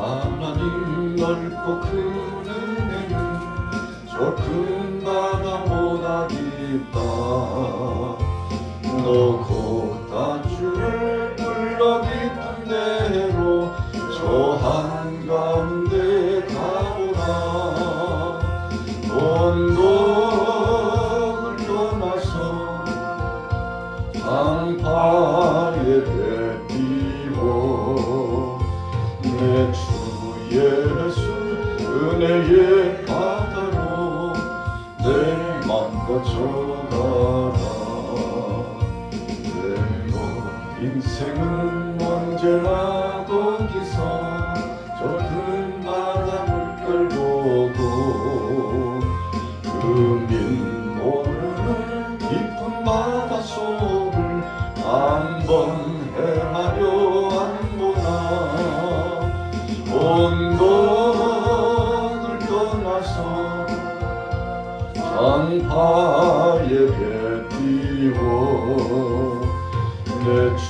하나님 넓고 큰 은혜는 저 큰 바다보다 깊다. 너 곧 단추를 불러 깊은 데로 저 한가운데 가보라. 언덕을 떠나서 강파에 배 띄워 내 주 예수 은혜의 바다로 내 맘과 져가라. 내 인생은 언제나 거기서 저 큰 바다 물결 보고 그 민 모르는 깊은 바다 속을 한번 헤아려 안보나. 언덕을 떠나서 장파에 배 띄워 내 주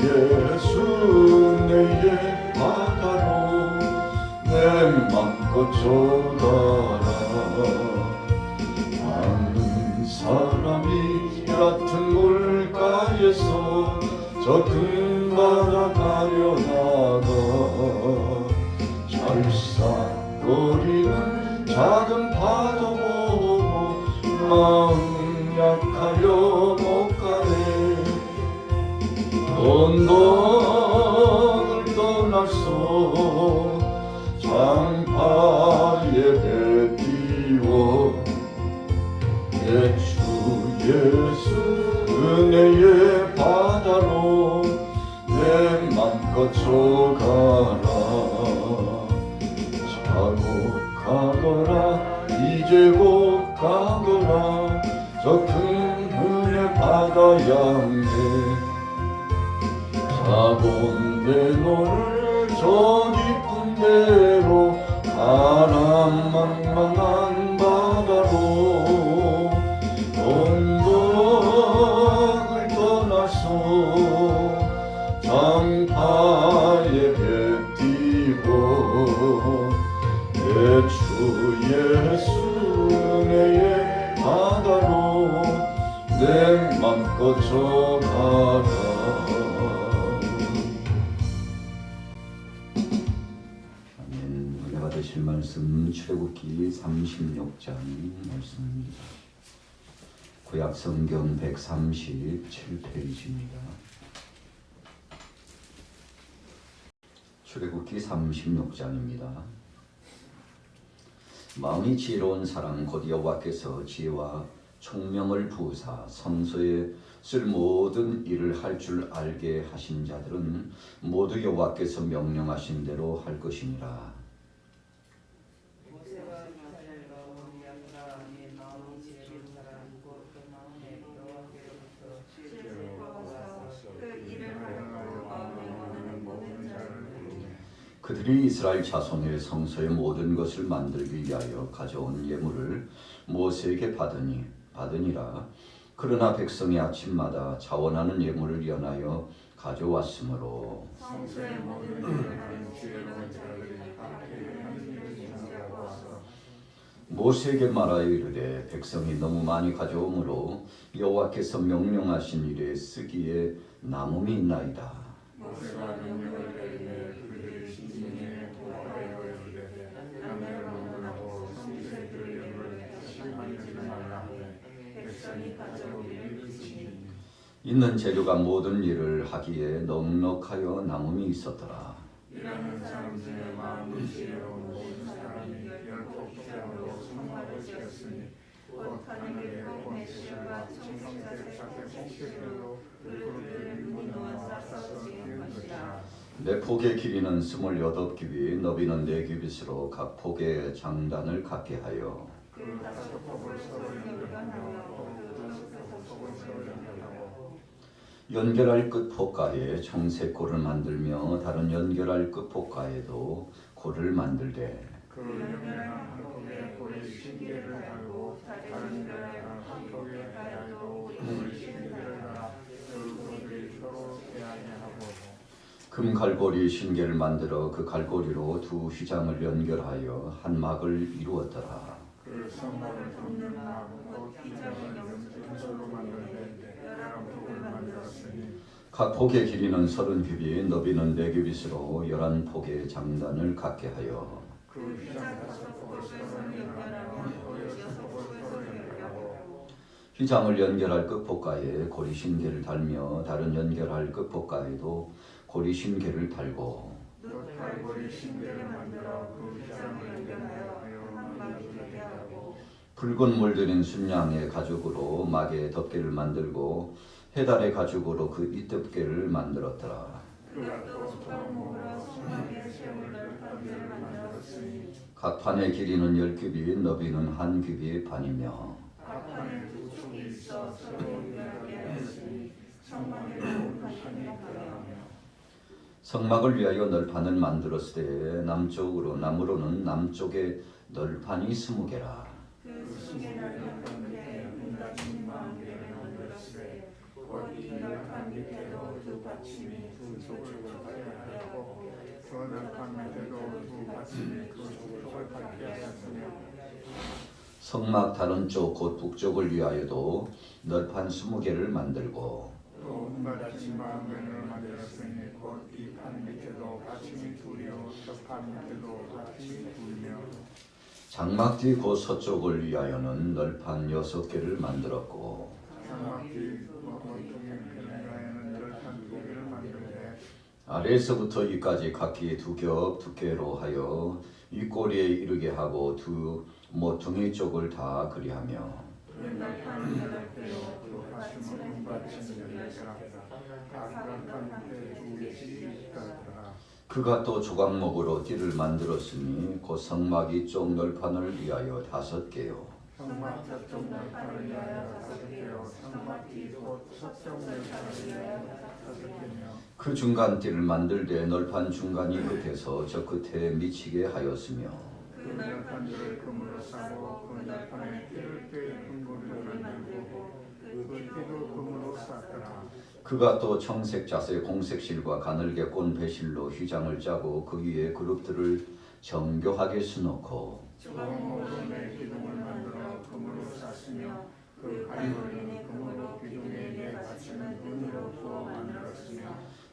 예수 은혜의 바다로 내 맘껏 져가라. 많은 사람이 얕은 물가에서 저 큰 바다 가려나가 잘싸거리는 작은 파도 보고 마음 약하여 못 가네. 언덕을 떠나서 장파에 배 띄워 내 주 예수 은혜의 바다로 내 맘껏 져가라. 자고 가거라 이제 곧 가거라. 저 큰 은혜 바다 양에 자본데 너를 저 깊은 데로 바람망망한 바다로 언덕을 떠나서 장파에 배 띄워 내 주 예수 은혜의 바다로 내 맘껏 져가라. 받으실 말씀 출애굽기 36장 말씀입니다. 구약성경 137페이지입니다. 출애굽기 36장입니다. 마음이 지혜로운 사람 곧 여호와께서 지혜와 총명을 부으사 성소에 쓸 모든 일을 할 줄 알게 하신 자들은 모두 여호와께서 명령하신 대로 할 것이니라. 그들이 이스라엘 자손의 성소의 모든 것을 만들기 위하여 가져온 예물을 모세에게 받으니라. 그러나 백성이 아침마다 자원하는 예물을 연하여 가져왔으므로 성소의 모든 것을 지혜로운 자들이 함께 하나님을 지지하고 와서 모세에게 말하여 이르되 백성이 너무 많이 가져오므로 여호와께서 명령하신 일에 쓰기에 남음이 있나이다. 모세가 명령을 내리매 그들이 신중에 도하여 이르되 하늘을 만들고 성소의 예물을 다시 만들지 말라 하되 백성이 가져오기를 그치니 있는 재료가 모든 일을 하기에 넉넉하여 남음이 있었더라. 일하는 사람 중에 마음이 지혜로운 모든 사람이 열폭제하고 성막을 지었으니 곧 하늘의 복 메시아가 청성자색의 복제로 그들을 문으로 싸서 지은 것이라. 내 폭의 길이는 28규빗, 너비는 4규빗으로 각 폭의 장단을 갖게 하여 그 5폭을 서로 연결하고 그 5폭을 서로 연결하고 연결할 끝폭가에 청색골을 만들며 다른 연결할 끝폭가에도 골을 만들되 그 연결한 한 폭에 골이 신기를 달고 다른 연결한 한 폭에 가에도 골이 신기를 달아 그 골들이 서로 대하게 하고 금 갈고리 신계를 만들어 그 갈고리로 두 휘장을 연결하여 한 막을 이루었더라. 그 성막을 덮는 막 휘장을 염소로 만들되 11폭을 만들었으니 각 폭의 길이는 30규빗, 너비는 4규빗으로 11폭의 장단을 갖게 하여 그 휘장 5폭을 서로 연결하며 또 6폭을 서로 연결하고 휘장을 연결할 끝폭가에 고리 신계를 달며 다른 연결할 끝폭가에도 고리 신계를 달고 또 갈고리 신계를 만들어 그 휘장을 연결하여 한 막이 되게 하고 붉은 물들인 순양의 가죽으로 막의 덮개를 만들고 해달의 가죽으로 그 이덮개를 만들었더라. 그가 또 수박목으로 성막의 세울 널판들을 만들었으니 각 판의 길이는 10규빗, 너비는 1규빗 반이며 각 판에 두 축이 있어 서로 연결하게 하였으니 성막에 두 판이 있더라. 성막을 위하여 널판을 만들었을 때 남쪽으로 나무로는 남쪽에 널판이 20개라. 그 수계 널판 밑에 은받침 마음개를 만들었으되 곧 이 널판 밑에도 두 받침이 두 축을 받게 하였고 그 널판 밑에도 두 받침이 두 축을 받게 하였으며 성막 다른 쪽 곧 북쪽을 위하여도 널판 20개를 만들고 또 은받침 마음개를 만들었으니 곧 이 판 밑에도 받침이 둘이요 저 판 밑에도 받침이 둘이며 장막 뒤 곧 서쪽을 위하여는 널판 6개를 만들었고 장막 뒤 원통에는 널판 두 개를 만들되 아래에서부터 위까지 각기 2겹 두께로 하여 윗꼬리에 이르게 하고 두 모퉁이 쪽을 다 그리하며 널판 8개로 두 받침은 은받침 10개라 각 널판 밑에 두 개씩 있더라. 그가 또 조각목으로 띠를 만들었으니 곧 성막 이쪽 널판을 위하여 5개요 성막 저쪽 널판을 위하여 5개요 성막 뒤곧 서쪽 널판을 위하여 5개며 그 중간 띠를 만들되 널판 중간이 끝에서 저 끝에 미치게 하였으며 그 널판들을 금으로 싸고 그 널판에 띠를 꿰 금고리를 만들고 그 띠도 금으로 쌌더라. 그가 또 청색 자색 공색실과 가늘게 꼰 배실로 휘장을 짜고 그 위에 그룹들을 정교하게 수놓고 조각목으로 내 기둥을 만들어 금으로 쌌으며 그 갈고리는 금으로 기둥에 내 받침은 은으로 부어 만들었으며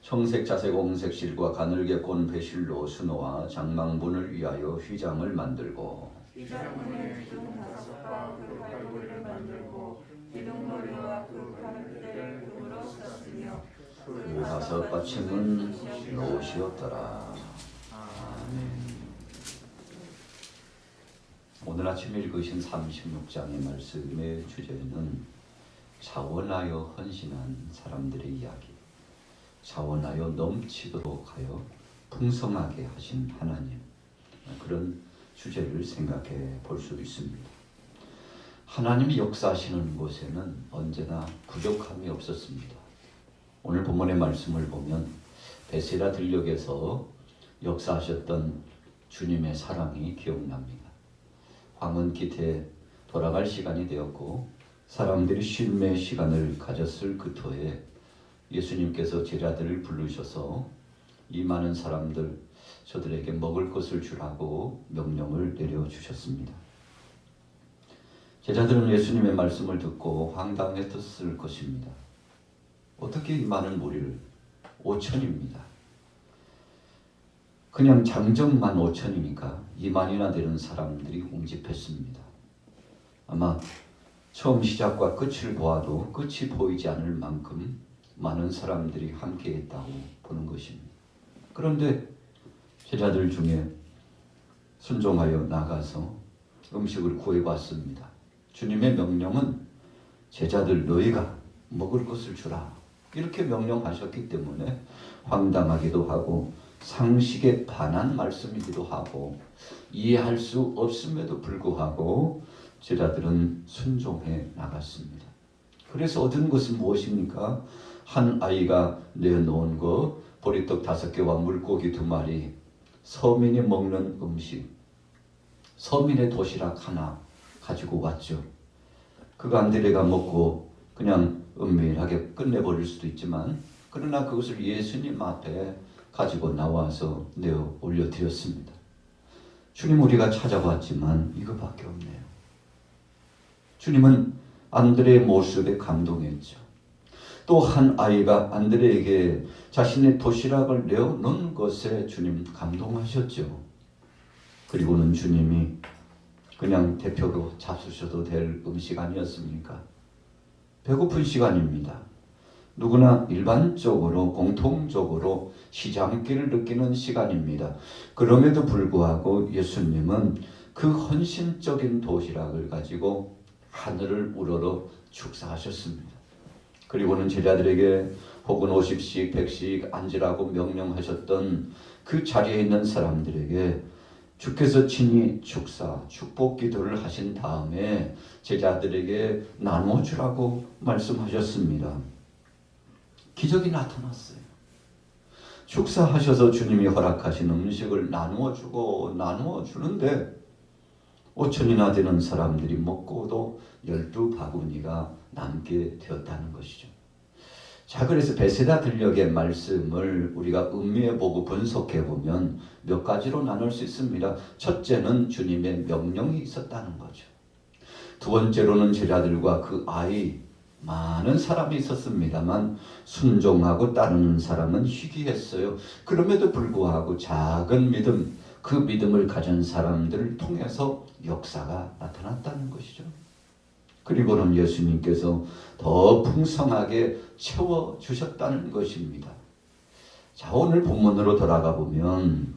청색 자색 공색실과 가늘게 꼰 배실로 수놓아 장망분을 위하여 휘장을 만들고 휘장문에 기둥 5과 그 갈고리를 만들고 기둥머리와 그 가늘대를 금으로 쌌으며 그 5 받침은 노시였더라. 오늘 아침 읽으신 36장의 말씀의 주제는 자원하여 헌신한 사람들의 이야기, 자원하여 넘치도록 하여 풍성하게 하신 하나님, 그런 주제를 생각해 볼 수 있습니다. 하나님이 역사하시는 곳에는 언제나 부족함이 없었습니다. 오늘 본문의 말씀을 보면 베세다 들녘에서 역사하셨던 주님의 사랑이 기억납니다. 황혼 기태에 돌아갈 시간이 되었고 사람들이 쉼의 시간을 가졌을 그 터에 예수님께서 제자들을 부르셔서 이 많은 사람들 저들에게 먹을 것을 주라고 명령을 내려주셨습니다. 제자들은 예수님의 말씀을 듣고 황당했을 것입니다. 어떻게 이 많은 무리를 5천입니다. 그냥 장정만 5천이니까 2만이나 되는 사람들이 옹집했습니다. 아마 처음 시작과 끝을 보아도 끝이 보이지 않을 만큼 많은 사람들이 함께했다고 보는 것입니다. 그런데 제자들 중에 순종하여 나가서 음식을 구해봤습니다. 주님의 명령은 제자들 너희가 먹을 것을 주라 이렇게 명령하셨기 때문에 황당하기도 하고 상식에 반한 말씀이기도 하고 이해할 수 없음에도 불구하고 제자들은 순종해 나갔습니다. 그래서 얻은 것은 무엇입니까? 한 아이가 내놓은 것, 보리떡 5개와 물고기 2마리, 서민이 먹는 음식, 서민의 도시락 하나 가지고 왔죠. 그가 안드레가 먹고 그냥 은밀하게 끝내버릴 수도 있지만 그러나 그것을 예수님 앞에 가지고 나와서 내어 올려드렸습니다. 주님, 우리가 찾아봤지만 이거밖에 없네요. 주님은 안드레의 모습에 감동했죠. 또 한 아이가 안드레에게 자신의 도시락을 내어놓은 것에 주님 감동하셨죠. 그리고는 주님이 그냥 대표로 잡수셔도 될 음식 아니었습니까? 배고픈 시간입니다. 누구나 일반적으로 공통적으로 시장길을 느끼는 시간입니다. 그럼에도 불구하고 예수님은 그 헌신적인 도시락을 가지고 하늘을 우러러 축사하셨습니다. 그리고는 제자들에게 혹은 50씩 100씩 앉으라고 명령하셨던 그 자리에 있는 사람들에게 주께서 친히 축사, 축복 기도를 하신 다음에 제자들에게 나눠주라고 말씀하셨습니다. 기적이 나타났어요. 축사하셔서 주님이 허락하신 음식을 나누어주고 나누어주는데 5천이나 되는 사람들이 먹고도 12바구니가 남게 되었다는 것이죠. 자, 그래서 베세다 들녘의 말씀을 우리가 음미해보고 분석해보면 몇 가지로 나눌 수 있습니다. 첫째는 주님의 명령이 있었다는 거죠. 두 번째로는 제자들과 그 아이, 많은 사람이 있었습니다만 순종하고 따르는 사람은 희귀했어요. 그럼에도 불구하고 작은 믿음, 그 믿음을 가진 사람들을 통해서 역사가 나타났다는 것이죠. 그리고는 예수님께서 더 풍성하게 채워주셨다는 것입니다. 자, 오늘 본문으로 돌아가 보면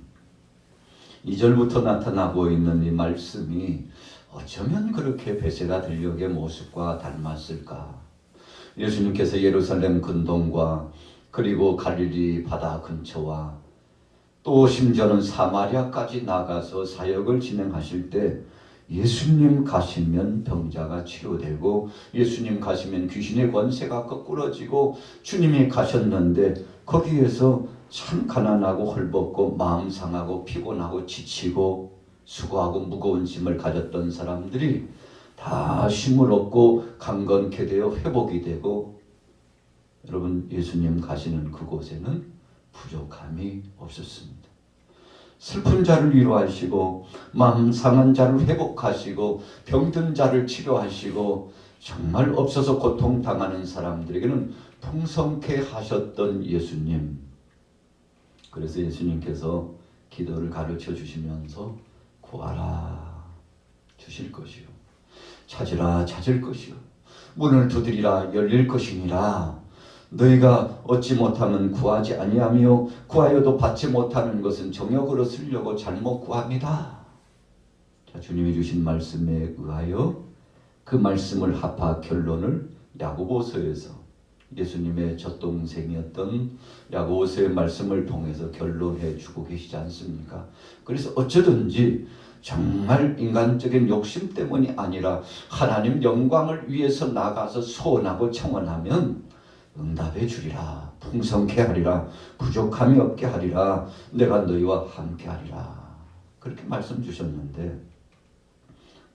2절부터 나타나고 있는 이 말씀이 어쩌면 그렇게 베세다 들녘의 모습과 닮았을까? 예수님께서 예루살렘 근동과 그리고 갈릴리 바다 근처와 또 심지어는 사마리아까지 나가서 사역을 진행하실 때 예수님 가시면 병자가 치료되고 예수님 가시면 귀신의 권세가 거꾸러지고 주님이 가셨는데 거기에서 참 가난하고 헐벗고 마음 상하고 피곤하고 지치고 수고하고 무거운 짐을 가졌던 사람들이 다 힘을 얻고 강건케 되어 회복이 되고, 여러분, 예수님 가시는 그곳에는 부족함이 없었습니다. 슬픈 자를 위로하시고 마음 상한 자를 회복하시고 병든 자를 치료하시고 정말 없어서 고통당하는 사람들에게는 풍성케 하셨던 예수님. 그래서 예수님께서 기도를 가르쳐 주시면서 구하라 주실 것이요, 찾으라 찾을 것이요, 문을 두드리라 열릴 것이니라. 너희가 얻지 못하면 구하지 아니하며 구하여도 받지 못하는 것은 정욕으로 쓰려고 잘못 구합니다. 자, 주님이 주신 말씀에 의하여 그 말씀을 합하 결론을 야고보서에서 예수님의 젖동생이었던 야고보서의 말씀을 통해서 결론해 주고 계시지 않습니까? 그래서 어쩌든지 정말 인간적인 욕심 때문이 아니라 하나님 영광을 위해서 나가서 소원하고 청원하면 응답해 주리라, 풍성케 하리라, 부족함이 없게 하리라, 내가 너희와 함께 하리라, 그렇게 말씀 주셨는데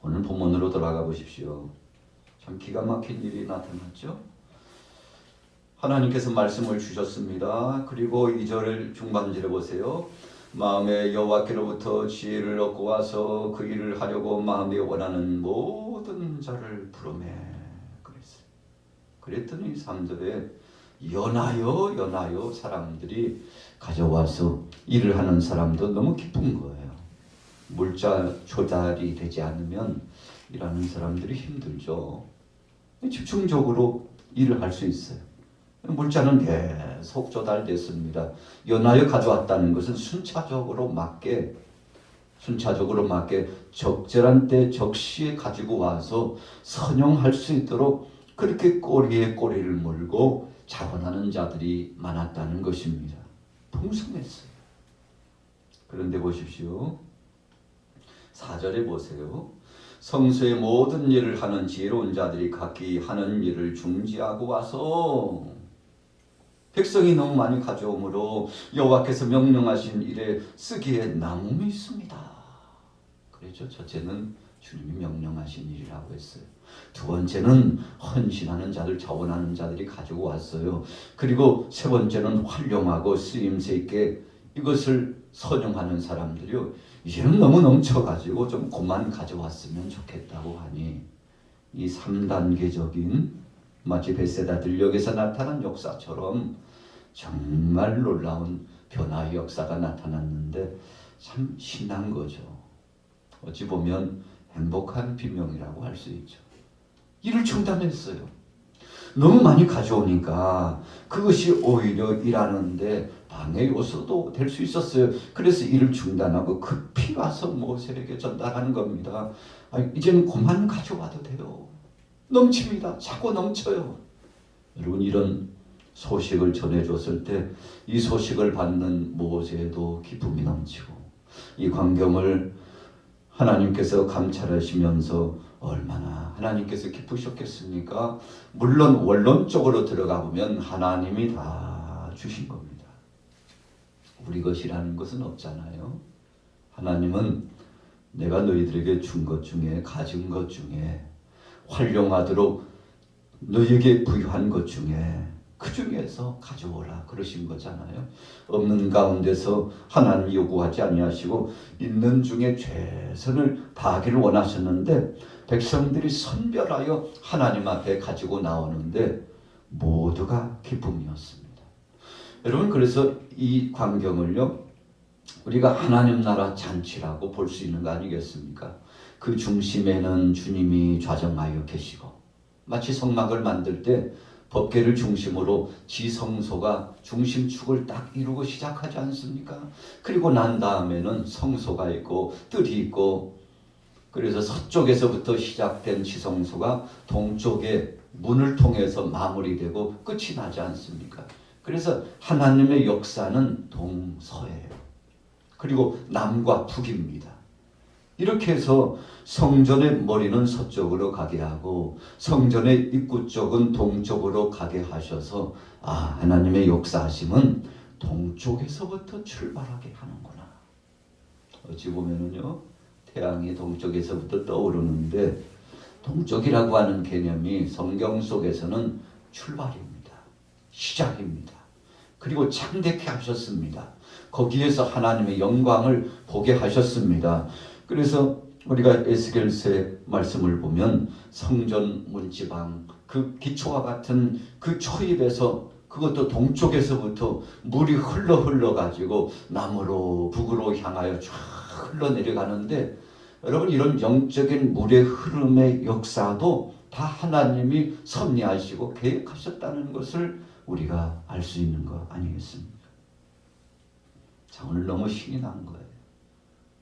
오늘 본문으로 돌아가 보십시오. 참 기가 막힌 일이 나타났죠. 하나님께서 말씀을 주셨습니다. 그리고 2절 중반절에 보세요. 마음에 여호와께로부터 지혜를 얻고 와서 그 일을 하려고 마음에 원하는 모든 자를 부르매 그랬어요. 그랬더니 3절에 연하여 사람들이 가져와서 일을 하는 사람도 너무 기쁜 거예요. 물자 조달이 되지 않으면 일하는 사람들이 힘들죠. 집중적으로 일을 할 수 있어요. 물자는 계속 조달됐습니다. 연하여 가져왔다는 것은 순차적으로 맞게 적절한 때 적시에 가지고 와서 선용할 수 있도록 그렇게 꼬리에 꼬리를 물고 자원하는 자들이 많았다는 것입니다. 풍성했어요. 그런데 보십시오. 4절에 보세요. 성소의 모든 일을 하는 지혜로운 자들이 각기 하는 일을 중지하고 와서 백성이 너무 많이 가져오므로 여호와께서 명령하신 일에 쓰기에 남음이 있습니다. 그렇죠. 첫째는 주님이 명령하신 일이라고 했어요. 두 번째는 헌신하는 자들, 자원하는 자들이 가지고 왔어요. 그리고 세 번째는 활용하고 쓰임새 있게 이것을 선용하는 사람들이요, 이제는 너무 넘쳐가지고 좀 그만 가져왔으면 좋겠다고 하니 이 3단계적인 마치 베세다 들녘에서 나타난 역사처럼 정말 놀라운 변화의 역사가 나타났는데 참 신난 거죠. 어찌 보면 행복한 비명이라고 할 수 있죠. 이를 중단했어요. 너무 많이 가져오니까 그것이 오히려 일하는데 방해 요소도 될 수 있었어요. 그래서 이를 중단하고 급히 와서 모세에게 전달하는 겁니다. 이제는 그만 가져와도 돼요. 넘칩니다. 자꾸 넘쳐요. 여러분, 이런 소식을 전해줬을 때 이 소식을 받는 모세도 기쁨이 넘치고 이 광경을 하나님께서 감찰하시면서 얼마나 하나님께서 기쁘셨겠습니까? 물론 원론적으로 들어가 보면 하나님이 다 주신 겁니다. 우리 것이라는 것은 없잖아요. 하나님은 내가 너희들에게 준 것 중에, 가진 것 중에, 활용하도록 너희에게 부여한 것 중에 그 중에서 가져오라 그러신 거잖아요. 없는 가운데서 하나님 요구하지 아니하시고 있는 중에 최선을 다하기를 원하셨는데 백성들이 선별하여 하나님 앞에 가지고 나오는데 모두가 기쁨이었습니다. 여러분, 그래서 이 광경을요, 우리가 하나님 나라 잔치라고 볼 수 있는 거 아니겠습니까? 그 중심에는 주님이 좌정하여 계시고, 마치 성막을 만들 때 법궤를 중심으로 지성소가 중심축을 딱 이루고 시작하지 않습니까? 그리고 난 다음에는 성소가 있고 뜰이 있고, 그래서 서쪽에서부터 시작된 지성소가 동쪽의 문을 통해서 마무리되고 끝이 나지 않습니까? 그래서 하나님의 역사는 동서예요. 그리고 남과 북입니다. 이렇게 해서 성전의 머리는 서쪽으로 가게 하고 성전의 입구 쪽은 동쪽으로 가게 하셔서 하나님의 역사하심은 동쪽에서부터 출발하게 하는구나. 어찌 보면은요, 태양이 동쪽에서부터 떠오르는데 동쪽이라고 하는 개념이 성경 속에서는 출발입니다. 시작입니다. 그리고 창대케 하셨습니다. 거기에서 하나님의 영광을 보게 하셨습니다. 그래서 우리가 에스겔서의 말씀을 보면 성전 문지방 그 기초와 같은 그 초입에서, 그것도 동쪽에서부터 물이 흘러 가지고 남으로 북으로 향하여 쫙 흘러내려가는데, 여러분, 이런 영적인 물의 흐름의 역사도 다 하나님이 섭리하시고 계획하셨다는 것을 우리가 알 수 있는 것 아니겠습니까? 자, 오늘 너무 신이 난 거예요.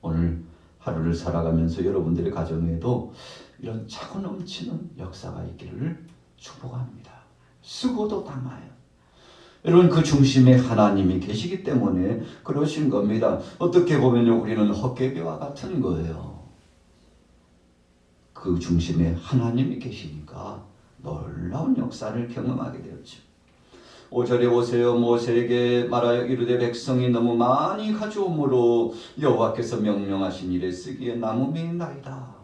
오늘 하루를 살아가면서 여러분들의 가정에도 이런 차고 넘치는 역사가 있기를 축복합니다. 쓰고도 담아요. 여러분, 그 중심에 하나님이 계시기 때문에 그러신 겁니다. 어떻게 보면 우리는 헛개비와 같은 거예요. 그 중심에 하나님이 계시니까 놀라운 역사를 경험하게 되었죠. 5절에 보세요. 모세에게 말하여 이르되 백성이 너무 많이 가져오므로 여호와께서 명령하신 일에 쓰기에 남음이 있나이다.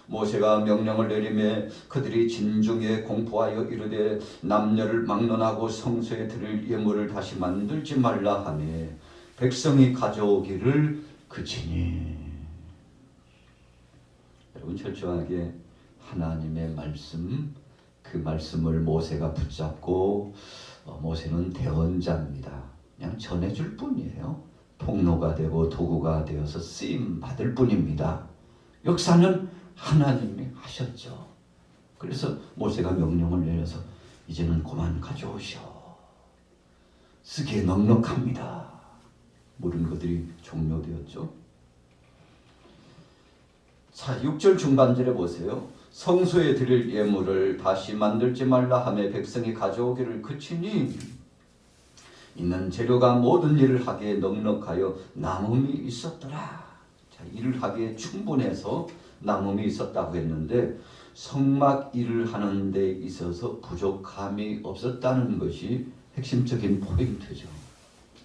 모세가 명령을 내리매 그들이 진중에 공포하여 이르되 남녀를 막론하고 성소에 드릴 예물을 다시 만들지 말라 하매 백성이 가져오기를 그치니. 여러분, 철저하게 하나님의 말씀, 그 말씀을 모세가 붙잡고, 모세는 대언자입니다. 그냥 전해줄 뿐이에요. 통로가 되고 도구가 되어서 쓰임 받을 뿐입니다. 역사는 하나님이 하셨죠. 그래서 모세가 명령을 내려서 이제는 그만 가져오시오. 쓰기에 넉넉합니다. 모든 것들이 종료되었죠. 자, 6절 중반절에 보세요. 성소에 드릴 예물을 다시 만들지 말라 하며 백성이 가져오기를 그치니 있는 재료가 모든 일을 하기에 넉넉하여 남음이 있었더라. 자, 일을 하기에 충분해서 남음이 있었다고 했는데 성막 일을 하는 데 있어서 부족함이 없었다는 것이 핵심적인 포인트죠.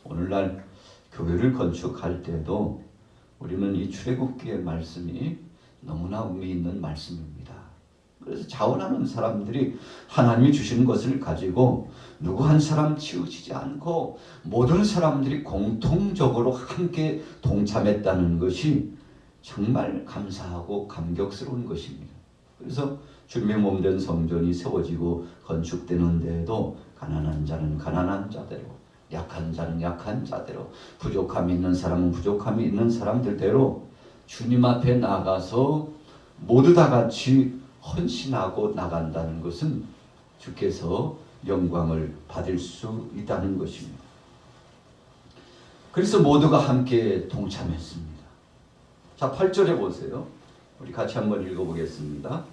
오늘날 교회를 건축할 때도 우리는 이 출애굽기의 말씀이 너무나 의미 있는 말씀입니다. 그래서 자원하는 사람들이 하나님이 주시는 것을 가지고 누구 한 사람 치우치지 않고 모든 사람들이 공통적으로 함께 동참했다는 것이 정말 감사하고 감격스러운 것입니다. 그래서 주님의 몸된 성전이 세워지고 건축되는데도 가난한 자는 가난한 자대로, 약한 자는 약한 자대로, 부족함이 있는 사람은 부족함이 있는 사람들대로 주님 앞에 나가서 모두 다 같이 헌신하고 나간다는 것은 주께서 영광을 받을 수 있다는 것입니다. 그래서 모두가 함께 동참했습니다. 자, 8절에 보세요. 우리 같이 한번 읽어보겠습니다.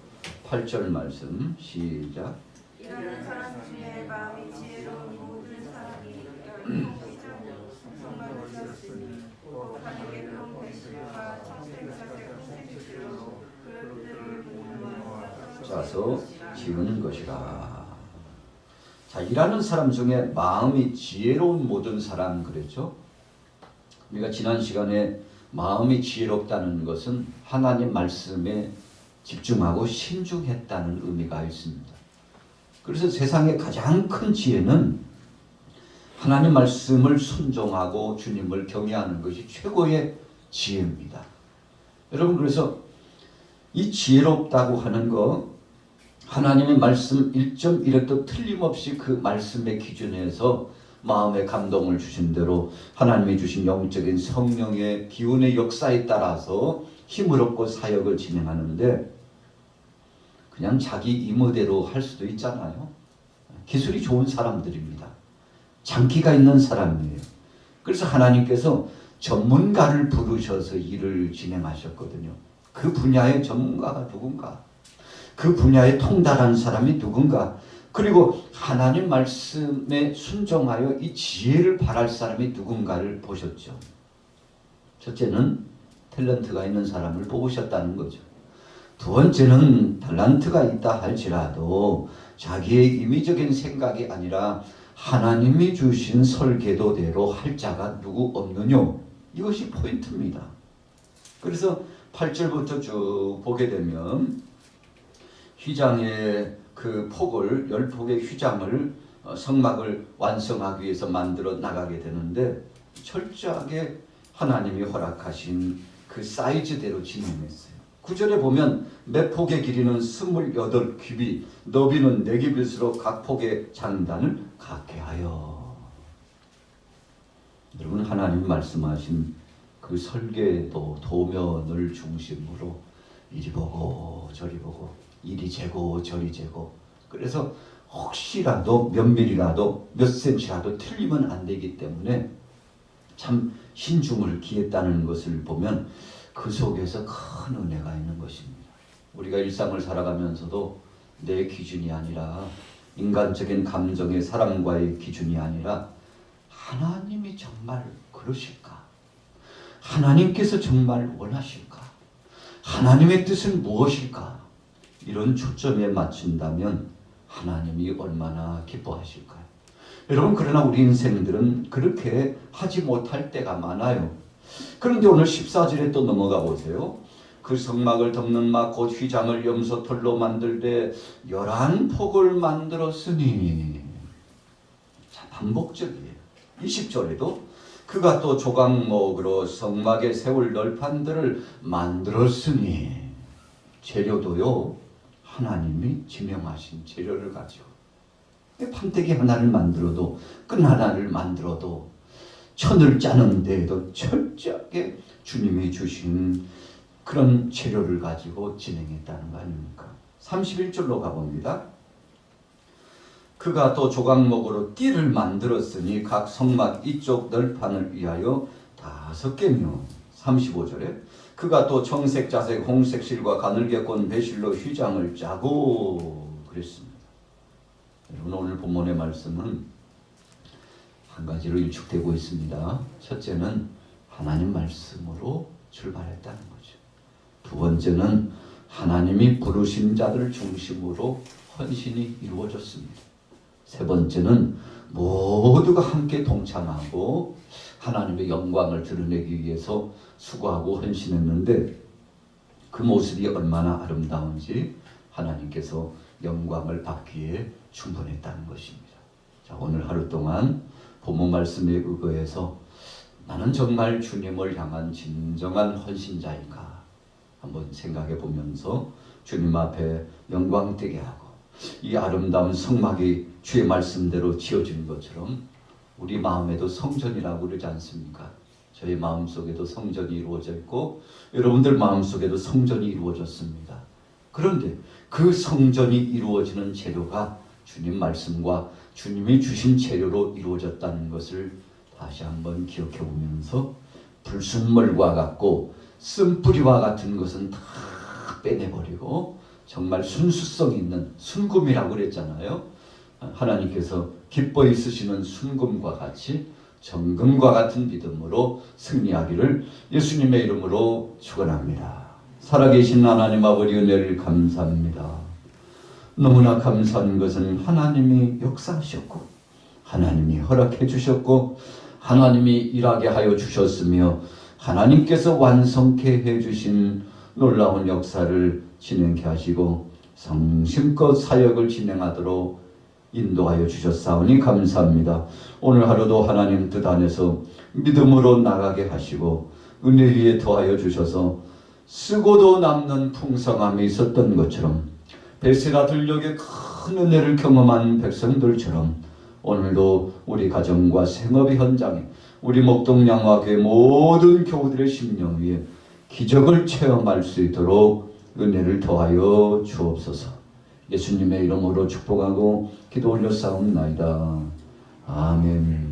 8절 말씀 시작. 일하는 사람 중에 마음이 지혜로운 모든 사람이 성막을 지었으니 곧 하나님의 큰 계시와 청색자색 홍색실로 그들을 짜서 지은 것이라. 자, 일하는 사람 중에 마음이 지혜로운 모든 사람 그랬죠? 우리가 지난 시간에 마음이 지혜롭다는 것은 하나님 말씀에 집중하고 신중했다는 의미가 있습니다. 그래서 세상의 가장 큰 지혜는 하나님 말씀을 순종하고 주님을 경외하는 것이 최고의 지혜입니다. 여러분, 그래서 이 지혜롭다고 하는 거 하나님의 말씀 1.1획도 틀림없이 그 말씀의 기준에서 마음의 감동을 주신 대로 하나님이 주신 영적인 성령의 기운의 역사에 따라서 힘을 얻고 사역을 진행하는데 그냥 자기 임의대로 할 수도 있잖아요. 기술이 좋은 사람들입니다. 장기가 있는 사람이에요. 그래서 하나님께서 전문가를 부르셔서 일을 진행하셨거든요. 그 분야의 전문가가 누군가? 그 분야에 통달한 사람이 누군가? 그리고 하나님 말씀에 순종하여 이 지혜를 발할 사람이 누군가를 보셨죠. 첫째는 탤런트가 있는 사람을 뽑으셨다는 거죠. 두 번째는 탤런트가 있다 할지라도 자기의 임의적인 생각이 아니라 하나님이 주신 설계도대로 할 자가 누구 없느냐? 이것이 포인트입니다. 그래서 8절부터 쭉 보게 되면 휘장의 그 폭을 10폭의 휘장을 성막을 완성하기 위해서 만들어 나가게 되는데 철저하게 하나님이 허락하신 그 사이즈대로 진행했어요. 9절에 보면 몇 폭의 길이는 28규빗, 너비는 4규빗으로 각 폭의 장단을 같게 하여. 여러분, 하나님 말씀하신 그 설계도 도면을 중심으로 이리 보고 저리 보고 이리 재고 저리 재고, 그래서 혹시라도 몇 밀이라도 몇 센치라도 틀리면 안 되기 때문에 참 신중을 기했다는 것을 보면 그 속에서 큰 은혜가 있는 것입니다. 우리가 일상을 살아가면서도 내 기준이 아니라 인간적인 감정의 사람과의 기준이 아니라 하나님이 정말 그러실까? 하나님께서 정말 원하실까? 하나님의 뜻은 무엇일까? 이런 초점에 맞춘다면 하나님이 얼마나 기뻐하실까요? 여러분, 그러나 우리 인생들은 그렇게 하지 못할 때가 많아요. 그런데 오늘 14절에 또 넘어가 보세요. 그 성막을 덮는 막 곧 휘장을 염소털로 만들되 11폭을 만들었으니. 자, 반복적이에요. 20절에도 그가 또 조각목으로 성막에 세울 널판들을 만들었으니. 재료도요, 하나님이 지명하신 재료를 가지고 판때기 하나를 만들어도 끈 하나를 만들어도 천을 짜는 데에도 철저하게 주님이 주신 그런 재료를 가지고 진행했다는 거 아닙니까? 31절로 가봅니다. 그가 또 조각목으로 띠를 만들었으니 각 성막 이쪽 널판을 위하여 5개며. 35절에 그가 또 청색, 자색, 홍색 실과 가늘게 꼰 배실로 휘장을 짜고 그랬습니다. 여러분, 오늘 본문의 말씀은 한 가지로 일축되고 있습니다. 첫째는 하나님 말씀으로 출발했다는 거죠. 두 번째는 하나님이 부르신 자들 중심으로 헌신이 이루어졌습니다. 세 번째는 모두가 함께 동참하고 하나님의 영광을 드러내기 위해서 수고하고 헌신했는데 그 모습이 얼마나 아름다운지 하나님께서 영광을 받기에 충분했다는 것입니다. 자, 오늘 하루 동안 본문 말씀에 의거해서 나는 정말 주님을 향한 진정한 헌신자인가 한번 생각해 보면서 주님 앞에 영광되게 하고 이 아름다운 성막이 주의 말씀대로 지어진 것처럼 우리 마음에도 성전이라고 그러지 않습니까? 저희 마음속에도 성전이 이루어져 있고 여러분들 마음속에도 성전이 이루어졌습니다. 그런데 그 성전이 이루어지는 재료가 주님 말씀과 주님이 주신 재료로 이루어졌다는 것을 다시 한번 기억해 보면서 불순물과 같고 쓴뿌리와 같은 것은 다 빼내버리고 정말 순수성 있는 순금이라고 그랬잖아요. 하나님께서 기뻐 쓰시는 순금과 같이 정금과 같은 믿음으로 승리하기를 예수님의 이름으로 축원합니다. 살아계신 하나님 아버지 은혜를 감사합니다. 너무나 감사한 것은 하나님이 역사하셨고 하나님이 허락해 주셨고 하나님이 일하게 하여 주셨으며 하나님께서 완성케 해주신 놀라운 역사를 진행케 하시고 성심껏 사역을 진행하도록 인도하여 주셨사오니 감사합니다. 오늘 하루도 하나님 뜻 안에서 믿음으로 나가게 하시고 은혜 위에 더하여 주셔서 쓰고도 남는 풍성함이 있었던 것처럼 베세다 들녘에 큰 은혜를 경험한 백성들처럼 오늘도 우리 가정과 생업의 현장에 우리 목동양화 교회 모든 교우들의 심령 위에 기적을 체험할 수 있도록 은혜를 더하여 주옵소서. 예수님의 이름으로 축복하고 기도 올려 싸움나이다. 아멘.